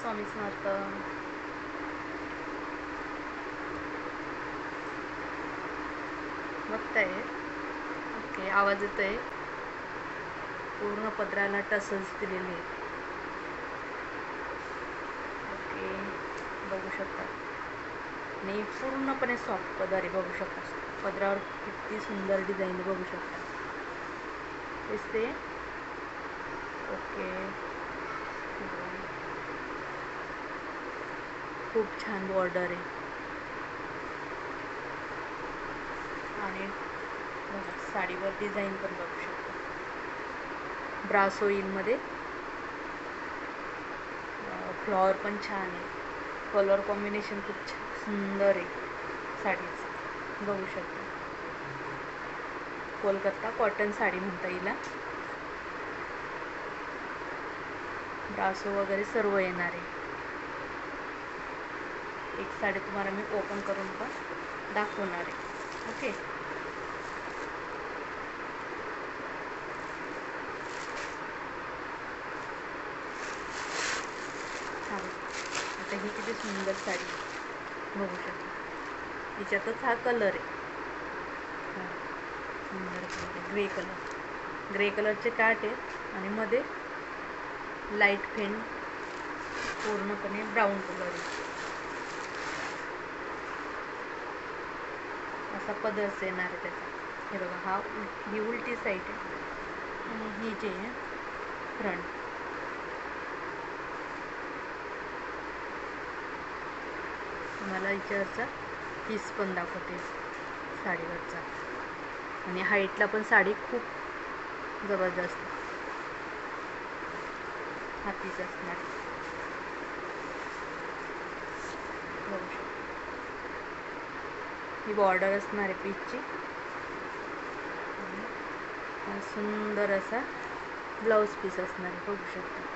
स्वामी समर्थ. बघताय? ओके, आवाज येतोय. पूर्ण पदराला टसल्स दिलेले आहेत. ओके, बघू शकता. आणि पूर्णपणे सॉफ्ट पदर आहे, बघू शकता. पदरावर किती सुंदर डिझाईन बघू शकता. दिसते? ओके, खूप छान बॉर्डर आहे. आणि बघा, साडीवर डिझाईन पण बघू शकता. ब्रासो इनमध्ये फ्लॉवर पण छान आहे. कलर कॉम्बिनेशन खूप सुंदर आहे साडीचं, बघू शकता. कोलकाता कॉटन साडी म्हणता येईल. ब्रासो वगैरे सर्व येणार आहे. एक साडी तुम्हाला मी ओपन करून पण दाखवणार आहे. ओके, आता ही किती सुंदर साडी बघू शकता. हिच्यातच हा कलर आहे. सुंदर कलर, ग्रे कलरचे काठ आहेत आणि मध्ये लाईट फेंट पूर्णपणे ब्राऊन कलर आहे. असा पदर्स येणार आहे त्याचा. हे बघा, ही उलटी साईड आहे आणि ही जी आहे फ्रंट. तुम्हाला याच्यावरचा पीस पण दाखवते साडीवरचा. आणि हाईटला पण साडी खूप जबरदस्त हा पीस असणार आहे, बघू शकता. ही बॉर्डर असणार आहे पीसची. सुंदर असा ब्लाऊज पीस असणार आहे, बघू शकता.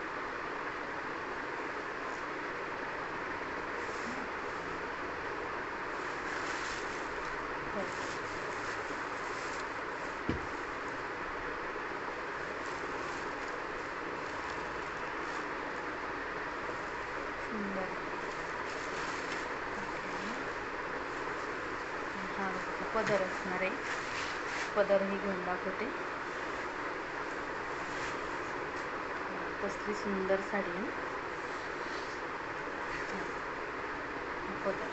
सुंदर. हा पदर असणार आहे. पदर ही घेऊन दाखवते. कसली सुंदर साडी आहे. पदर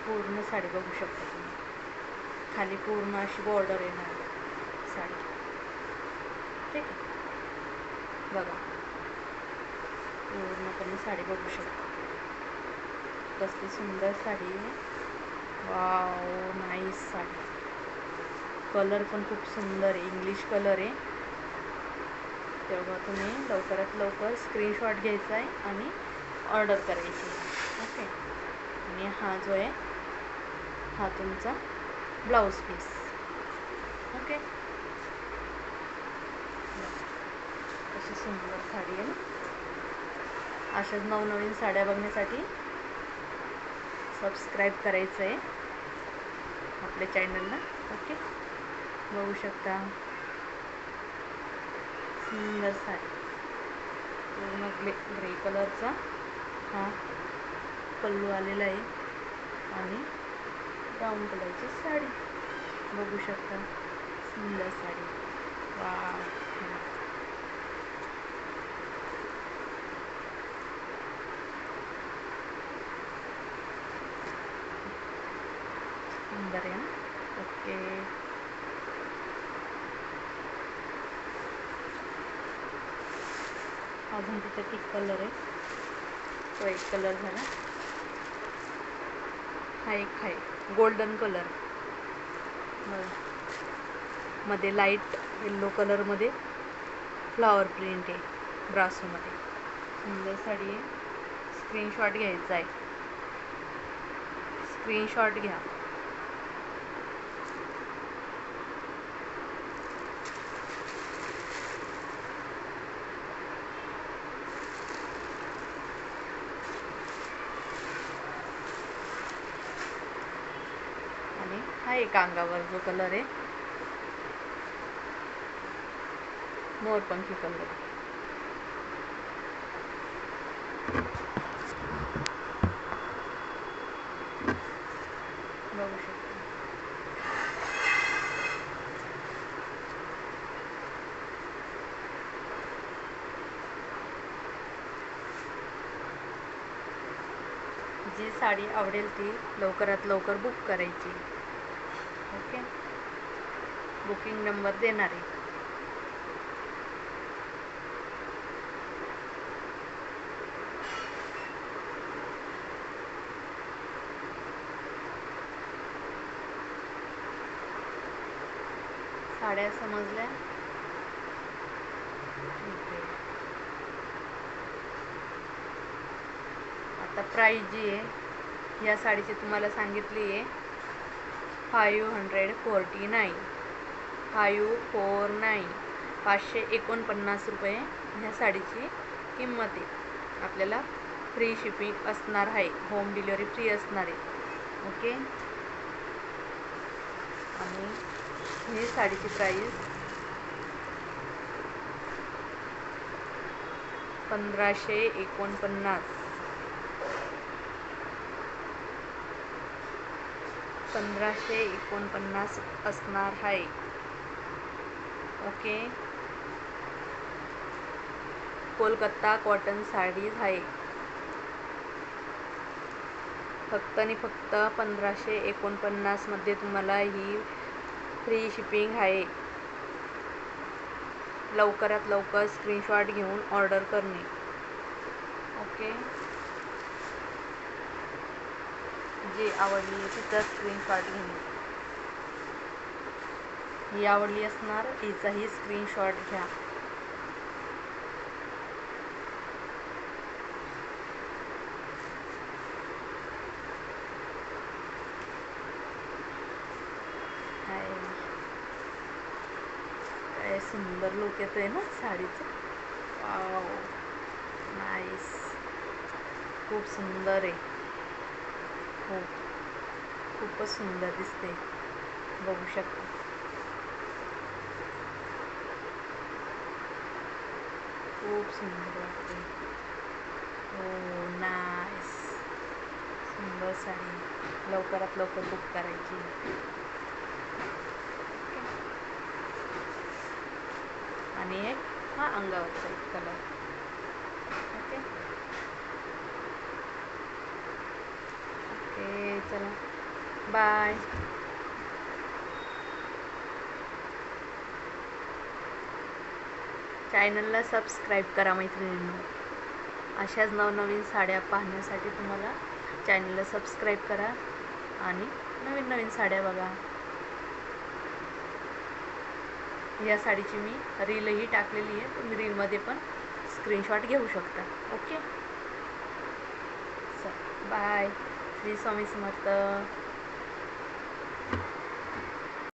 पूर्ण साडी बघू शकता तुम्ही. खाली पूर्ण अशी बॉर्डर येणार साडी. ठीक आहे, बघा पूर्णपणे साडी बघू शकता. कसली सुंदर साडी आहे. Wow, nice sari. कलर पण खूप सुंदर आहे, इंग्लिश कलर आहे. तेव्हा तुम्ही लवकरात लवकर स्क्रीनशॉट घ्यायचा आहे आणि ऑर्डर करायची. ओके, आणि हा जो आहे हा तुमचा ब्लाऊज पीस. ओके, अशी सुंदर साडी आहे. अशाच नवनवीन साड्या बघण्यासाठी सबस्क्राईब करायचं आहे आपल्या चॅनलला. ओके, बघू शकता. सुंदर साडी, पूर्ण ग्रे कलरचा हा पल्लू आलेला आहे आणि ब्राऊन कलरची साडी बघू शकता. सुंदर साडी. वाव, सुंदर आहे ना. ओके, अजून तिचा एक कलर आहे, तो एक कलर झाला. हा एक आहे गोल्डन कलर, मध्ये लाईट येल्लो कलरमध्ये फ्लॉवर प्रिंट आहे ब्रासोमध्ये. सुंदर साडी आहे. स्क्रीनशॉट घ्यायचा आहे, स्क्रीनशॉट घ्या. आणि हा एक अंगावर जो कलर आहे मोरपंखी कलर. बघू शकता. जी साडी आवडेल ती लवकरात लवकर बुक करायची. ओके, बुकिंग नंबर देणार आहे. साड्या समजल्या? ठीक आहे. आता प्राईस जी आहे या साडीची तुम्हाला सांगितली आहे 549. 549 549 रुपये ह्या साडीची किंमत आहे. आपल्याला फ्री शिपिंग असणार आहे, होम डिलिव्हरी फ्री असणार आहे. ओके, आणि ही साडीची प्राईस 1549. 1549 असणार आहे. ओके, कोलकाता कॉटन साडीज आहे. फक्त आणि फक्त 1549 मध्ये तुम्हाला ही फ्री शिपिंग आहे. लवकरात लवकर स्क्रीनशॉट घेऊन ऑर्डर करणे. ओके, जी आवडली तिचा स्क्रीनशॉट घेणे. ही आवडली असणार, हिचाही स्क्रीनशॉट घ्या. काय सुंदर लुक येतोय ना साडीचं. वाव, नाईस, खूप सुंदर आहे. खूपच सुंदर दिसते. बघू शकता. खूप सुंदर वाटते. हो, नाईस, सुंदर साडी. लवकरात लवकर बुक करायची. आणि एक हा अंगावरचा एक कलर. ओके ओके, चला बाय. चॅनलला सबस्क्राईब करा मैत्रिणींनो. अशाच नवनवीन साड्या पाहण्यासाठी तुम्हाला चॅनलला सबस्क्राईब करा आणि नवीन नवीन साड्या बघा. या साडीची मी रीलही टाकलेली आहे, तुम्ही रीलमध्ये पण स्क्रीनशॉट घेऊ शकता. Okay, bye. श्री स्वामी समर्थ.